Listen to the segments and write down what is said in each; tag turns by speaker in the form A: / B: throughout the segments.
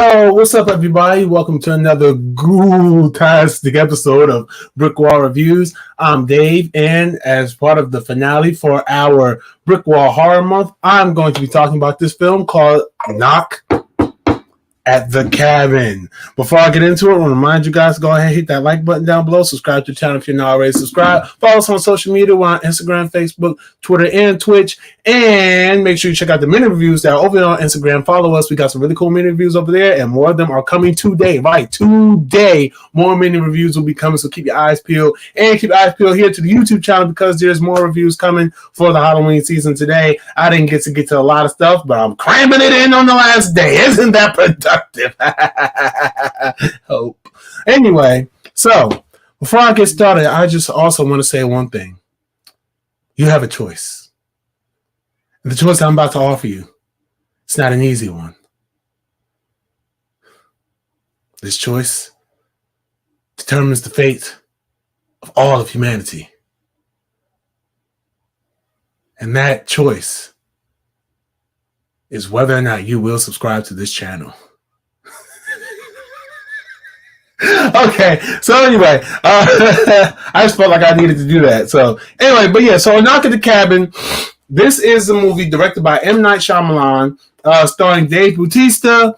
A: Yo, what's up, everybody? Welcome to another fantastic episode of BrickWall Reviews. I'm Dave, and as part of the finale for our BrickWall Horror Month, I'm going to be talking about this film called Knock at the Cabin. Before I get into it, I want to remind you guys to go ahead and hit that like button down below. Subscribe to the channel if you're not already subscribed. Follow us on social media. We're on Instagram, Facebook, Twitter, and Twitch. And make sure you check out the mini reviews that are over there on Instagram. Follow us. We got some really cool mini reviews over there, and more of them are coming today. Right, today. More mini reviews will be coming, so keep your eyes peeled. And keep your eyes peeled here to the YouTube channel because there's more reviews coming for the Halloween season today. I didn't get to a lot of stuff, but I'm cramming it in on the last day. Isn't that productive? Hope. Anyway, so before I get started, I just also want to say one thing. You have a choice. The choice I'm about to offer you, it's not an easy one. This choice determines the fate of all of humanity. And that choice is whether or not you will subscribe to this channel. Okay, so anyway, I just felt like I needed to do that. So anyway, but yeah, so Knock at the Cabin. This is a movie directed by M. Night Shyamalan, starring Dave Bautista,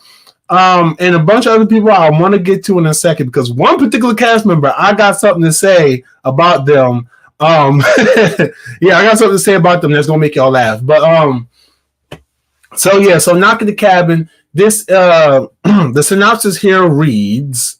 A: and a bunch of other people I want to get to in a second, because one particular cast member, I got something to say about them. Yeah, I got something to say about them that's going to make y'all laugh. But so Knock at the Cabin. This the synopsis here reads: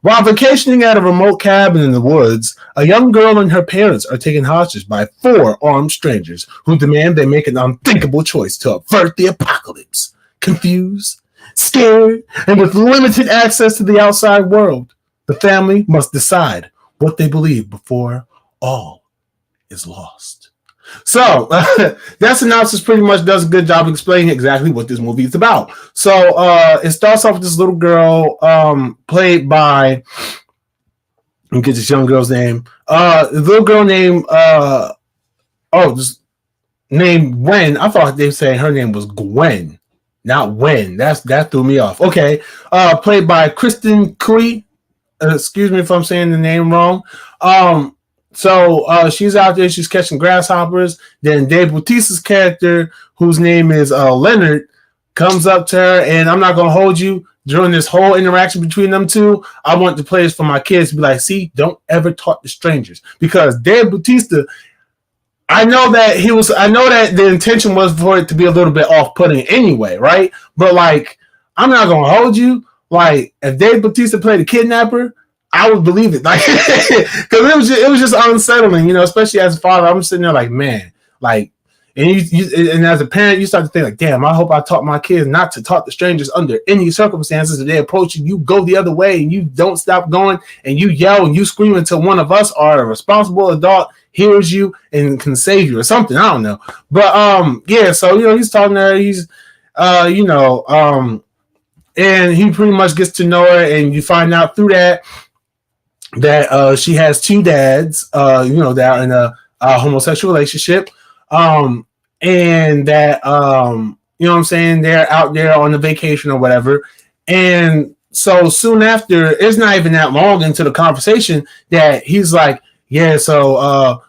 A: while vacationing at a remote cabin in the woods, a young girl and her parents are taken hostage by 4 armed strangers who demand they make an unthinkable choice to avert the apocalypse. Confused, scared, and with limited access to the outside world, the family must decide what they believe before all is lost. So that synopsis pretty much does a good job of explaining exactly what this movie is about. So it starts off with this little girl played by, let me get this young girl's name. The little girl named named Gwen. I thought they were saying her name was Gwen, not Wen. That threw me off. Okay, played by Kristen Cui. Excuse me if I'm saying the name wrong. So she's out there, she's catching grasshoppers. Then Dave Bautista's character, whose name is Leonard, comes up to her, and I'm not going to hold you. During this whole interaction between them two, I want the players for my kids to be like, see, don't ever talk to strangers. Because Dave Bautista, I know that the intention was for it to be a little bit off-putting anyway, right? But, like, I'm not going to hold you. Like, if Dave Bautista played a kidnapper, I would believe it, like, because it was just unsettling, you know. Especially as a father, I'm sitting there like, man, like, and and as a parent, you start to think like, damn, I hope I taught my kids not to talk to strangers under any circumstances. If they approach you, you go the other way, and you don't stop going, and you yell and you scream until one of us, or a responsible adult, hears you and can save you or something. I don't know, but yeah. So he's talking to her. He's and he pretty much gets to know her, and you find out through that she has 2 dads, that are in a homosexual relationship, and that they're out there on a vacation or whatever. And so soon after, it's not even that long into the conversation that he's like, yeah, so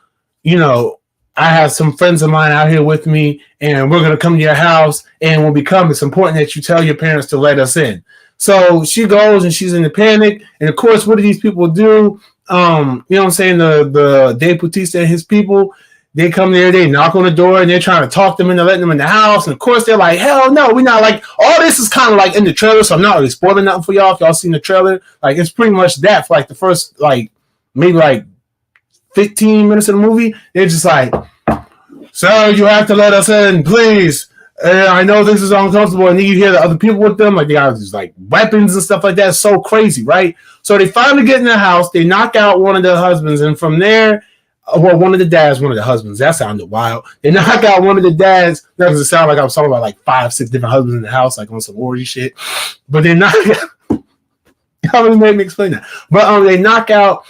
A: I have some friends of mine out here with me, and we're gonna come to your house, and when we come, it's important that you tell your parents to let us in. So she goes and she's in a panic. And of course, what do these people do? The Dave Bautista and his people, they come there, they knock on the door, and they're trying to talk them into letting them in the house. And of course, they're like, hell no, we're not. Like, all this is kind of like in the trailer, so I'm not really spoiling nothing for y'all if y'all seen the trailer. Like, it's pretty much that for like the first, like, maybe like 15 minutes of the movie. They're just like, sir, you have to let us in, please. I know this is uncomfortable, and then you hear the other people with them, like they got these like weapons and stuff like that. It's so crazy, right? So they finally get in the house, they knock out one of the husbands, and from there, one of the dads, one of the husbands, that sounded wild. They knock out one of the dads. That doesn't sound like I was talking about like 5, 6 different husbands in the house, like on some orgy shit. But they knock out, y'all really made me explain that. But they knock out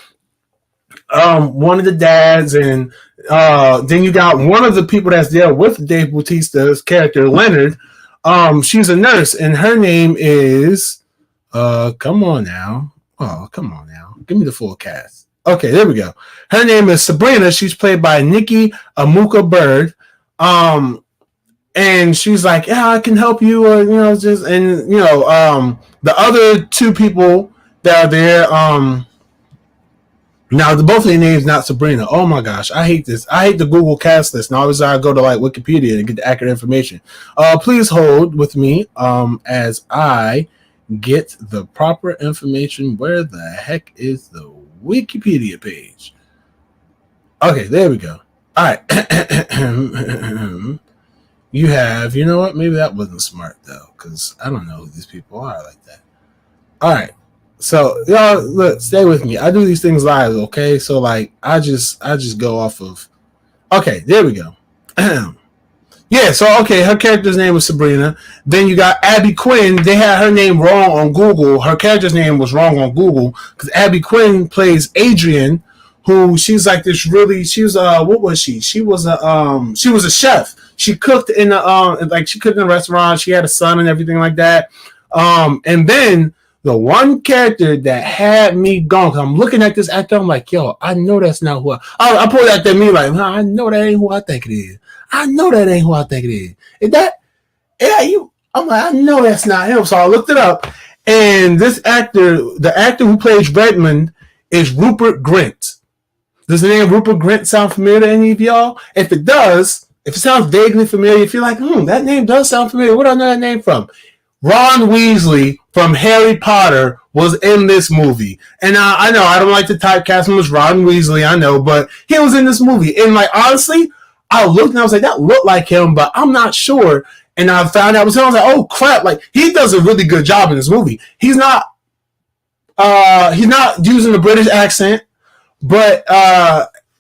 A: one of the dads, and then you got one of the people that's there with Dave Bautista's character, Leonard. She's a nurse, and her name is come on now. Oh, come on now. Give me the full cast. Okay, there we go. Her name is Sabrina. She's played by Nikki Amuka Bird. And she's like, yeah, I can help you, just, and the other two people that are there, now both of their names not Sabrina. Oh my gosh, I hate this. I hate the Google cast list. Now obviously I go to like Wikipedia to get the accurate information. Please hold with me as I get the proper information. Where the heck is the Wikipedia page? Okay, there we go. All right. You have, you know what? Maybe that wasn't smart though, because I don't know who these people are like that. All right, so y'all, look, stay with me. I do these things live, okay? So like, I just go off of. Okay, there we go. Yeah, so okay, her character's name was Sabrina. Then you got Abby Quinn. They had her name wrong on Google. Her character's name was wrong on Google because Abby Quinn plays Adrian, who she's like this really. She was what was she? She was a chef. She cooked in she cooked in a restaurant. She had a son and everything like that. And then the one character that had me going, cause I'm looking at this actor, I'm like, yo, I know that's not who I pulled that at me like, I know that ain't who I think it is. I know that ain't who I think it is. Is that? Yeah, you. I'm like, I know that's not him. So I looked it up, and this actor, the actor who plays Redmond, is Rupert Grint. Does the name Rupert Grint sound familiar to any of y'all? If it does, if it sounds vaguely familiar, if you're like, that name does sound familiar, where do I know that name from? Ron Weasley from Harry Potter was in this movie. And I know I don't like to typecast him as Ron Weasley, I know, but he was in this movie. And like, honestly, I looked and I was like, that looked like him, but I'm not sure. And I found out it was him. I was like, oh crap, like he does a really good job in this movie. He's not using the British accent, but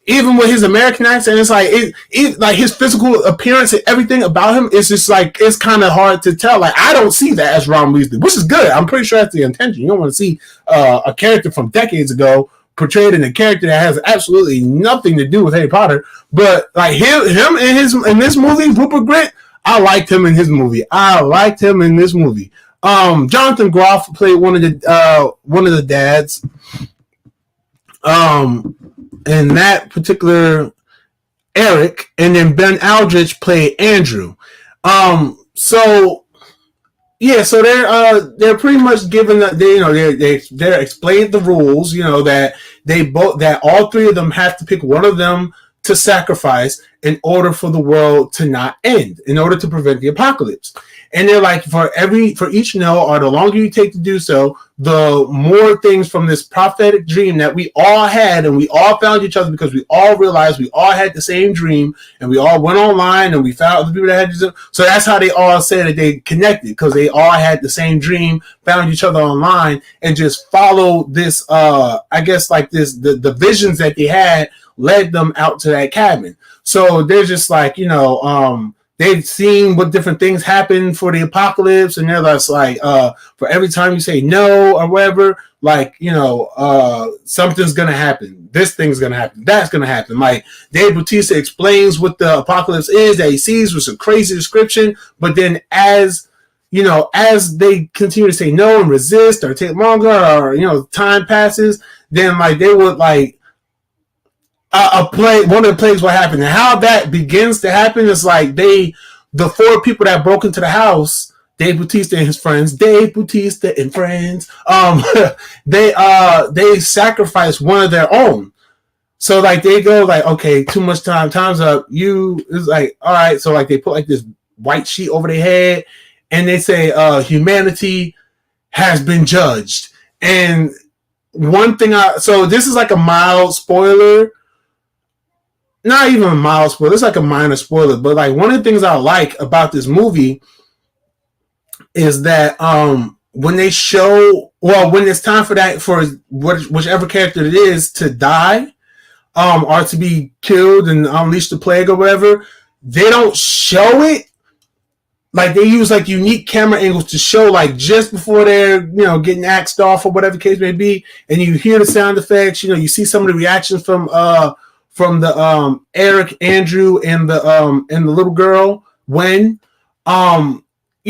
A: even with his American accent, it's like it like his physical appearance and everything about him is just like it's kind of hard to tell. Like I don't see that as Ron Weasley, which is good. I'm pretty sure that's the intention. You don't want to see a character from decades ago portrayed in a character that has absolutely nothing to do with Harry Potter. But like him in this movie, Rupert Grint, I liked him in his movie. Jonathan Groff played one of the dads. In that particular Eric, and then Ben Aldrich played Andrew. So they're pretty much given that they're explained the rules, that all three of them have to pick one of them to sacrifice in order for the world to not end, in order to prevent the apocalypse. And they're like, for each no, or the longer you take to do so, the more things from this prophetic dream that we all had, and we all found each other because we all realized we all had the same dream, and we all went online and we found other people that had the. So that's how they all said that they connected, because they all had the same dream, found each other online, and just followed this. I guess like this, the visions that they had led them out to that cabin. So they're just like, they've seen what different things happen for the apocalypse, and they're just like, for every time you say no or whatever, like, something's gonna happen. This thing's gonna happen. That's gonna happen. Like Dave Bautista explains what the apocalypse is that he sees with some crazy description, but then as they continue to say no and resist or take longer, or time passes, then like they would like. One of the plagues will happen, and how that begins to happen is like the four people that broke into the house, Dave Bautista and his friends, they sacrifice one of their own. So like they go like, okay, too much time's up. It's like, all right. So like they put like this white sheet over their head, and they say, humanity has been judged. And one thing so this is like a mild spoiler. Not even a mild spoiler. It's like a minor spoiler. But like one of the things I like about this movie is that when it's time for whichever character it is to die, or to be killed and unleash the plague or whatever, they don't show it. Like they use like unique camera angles to show like just before they're getting axed off or whatever the case may be, and you hear the sound effects. You see some of the reactions from the Eric, Andrew, and the little girl when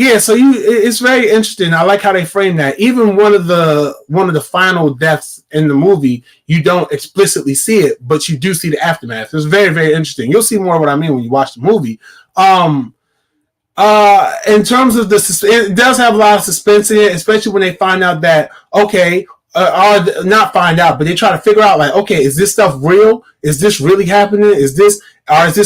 A: Yeah, so it's very interesting. I like how they frame that. Even one of the final deaths in the movie, you don't explicitly see it, but you do see the aftermath. It's very, very interesting. You'll see more of what I mean when you watch the movie. In terms of it does have a lot of suspense in it, especially when they find out that, okay, or not find out, but they try to figure out, like, okay, is this stuff real? Is this really happening? Is this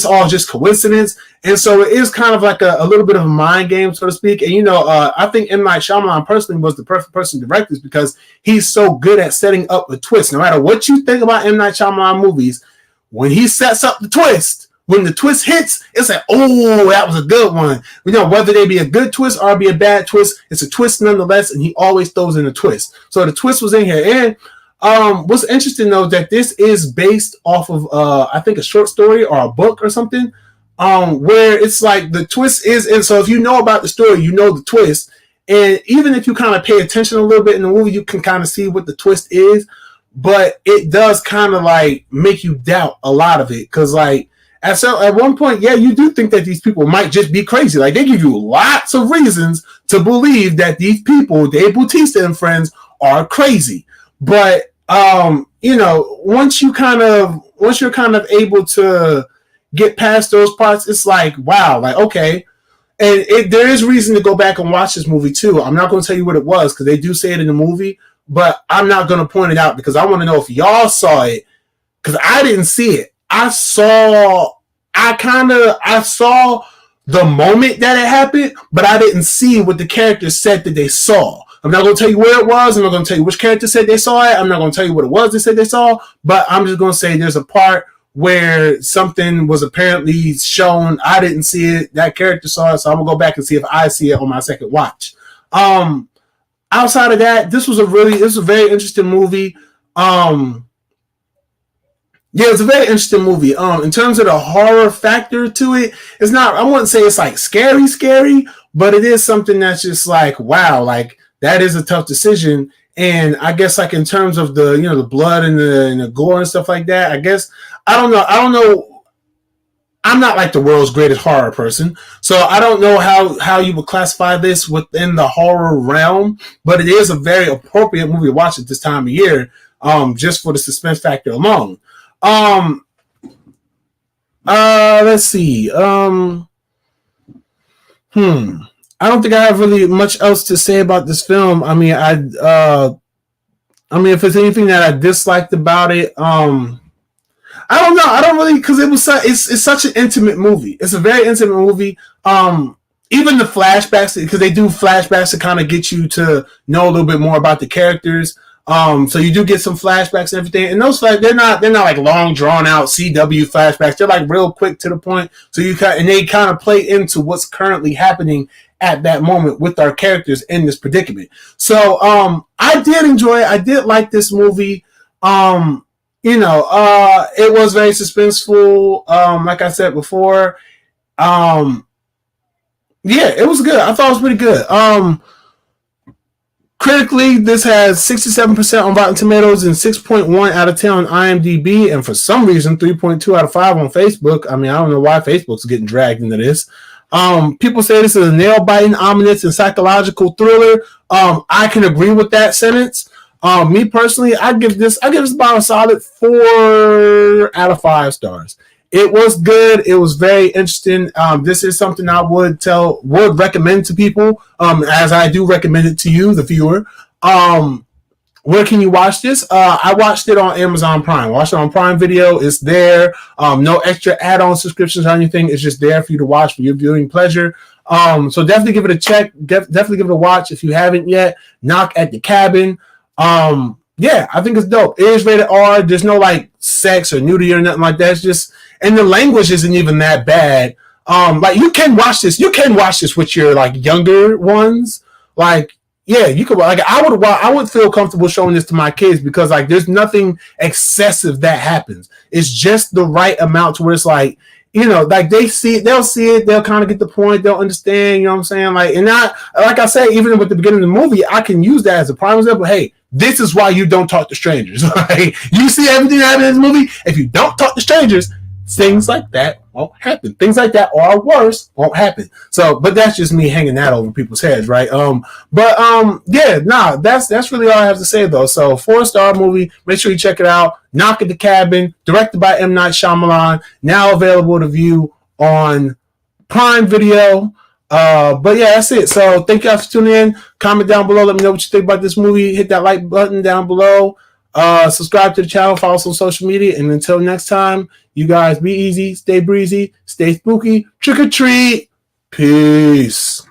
A: all just coincidence? And so it is kind of like a little bit of a mind game, so to speak. And I think M. Night Shyamalan personally was the perfect person to direct this because he's so good at setting up a twist. No matter what you think about M. Night Shyamalan movies, when he sets up the twist, when the twist hits, it's like, oh, that was a good one. Whether they be a good twist or be a bad twist, it's a twist nonetheless, and he always throws in a twist. So the twist was in here. And what's interesting, though, that this is based off of, I think, a short story or a book or something, where it's like the twist is, and so if you know about the story, you know the twist. And even if you kind of pay attention a little bit in the movie, you can kind of see what the twist is. But it does kind of like make you doubt a lot of it, because like, at one point, yeah, you do think that these people might just be crazy. Like, they give you lots of reasons to believe that these people, Dave Bautista and friends, are crazy. But once you're kind of able to get past those parts, it's like, wow, like, okay. And there is reason to go back and watch this movie too. I'm not going to tell you what it was because they do say it in the movie, but I'm not going to point it out because I want to know if y'all saw it, because I didn't see it. I saw the moment that it happened, but I didn't see what the characters said that they saw. I'm not going to tell you where it was. I'm not going to tell you which character said they saw it. I'm not going to tell you what it was they said they saw, but I'm just going to say there's a part where something was apparently shown. I didn't see it. That character saw it, so I'm going to go back and see if I see it on my second watch. Outside of that, this was a very interesting movie. Yeah, it's a very interesting movie. In terms of the horror factor to it, it's not, I wouldn't say it's like scary, but it is something that's just like, wow, like that is a tough decision. And I guess like in terms of the, the blood and the gore and stuff like that, I guess, I don't know. I'm not like the world's greatest horror person, so I don't know how you would classify this within the horror realm, but it is a very appropriate movie to watch at this time of year, just for the suspense factor alone. Let's see. I don't think I have really much else to say about this film. I mean, if there's anything that I disliked about it, I don't know. I don't really, because it's such an intimate movie. It's a very intimate movie. Even the flashbacks, because they do flashbacks to kind of get you to know a little bit more about the characters. So you do get some flashbacks and everything, and those they're not like long drawn out CW flashbacks. They're like real quick to the point. So they kind of play into what's currently happening at that moment with our characters in this predicament. So I did enjoy it. I did like this movie. It was very suspenseful. Like I said before, yeah, it was good. I thought it was pretty good. Critically, this has 67% on Rotten Tomatoes and 6.1 out of 10 on IMDb, and for some reason, 3.2 out of 5 on Facebook. I mean, I don't know why Facebook's getting dragged into this. People say this is a nail-biting, ominous, and psychological thriller. I can agree with that sentence. Me personally, I give this about a solid 4 out of 5 stars. It was good. It was very interesting. This is something I would recommend to people, as I do recommend it to you, the viewer. Where can you watch this? I watched it on Amazon Prime. I watched it on Prime Video. It's there. No extra add-on subscriptions or anything. It's just there for you to watch for your viewing pleasure. So definitely give it a check. Definitely give it a watch if you haven't yet. Knock at the Cabin. Yeah, I think it's dope. It is rated R. There's no like sex or nudity or nothing like that. It's just, and the language isn't even that bad. Like you can watch this. You can watch this with your like younger ones. Like, yeah, you could. Like I would feel comfortable showing this to my kids because like there's nothing excessive that happens. It's just the right amount to where it's like, like they'll see it, they'll kind of get the point, they'll understand, you know what I'm saying? Like, and not, like I said, even with the beginning of the movie, I can use that as a prime example. Hey, this is why you don't talk to strangers. Like, you see everything that happens in this movie. If you don't talk to strangers, things like that won't happen. Things like that or worse won't happen. So, but that's just me hanging that over people's heads, right? Yeah, nah, that's really all I have to say though. So 4-star movie, make sure you check it out. Knock at the Cabin, directed by M. Night Shyamalan, now available to view on Prime Video. But yeah, that's it. So thank you guys for tuning in. Comment down below. Let me know what you think about this movie. Hit that like button down below. Subscribe to the channel. Follow us on social media. And until next time, you guys be easy, stay breezy, stay spooky. Trick or treat. Peace.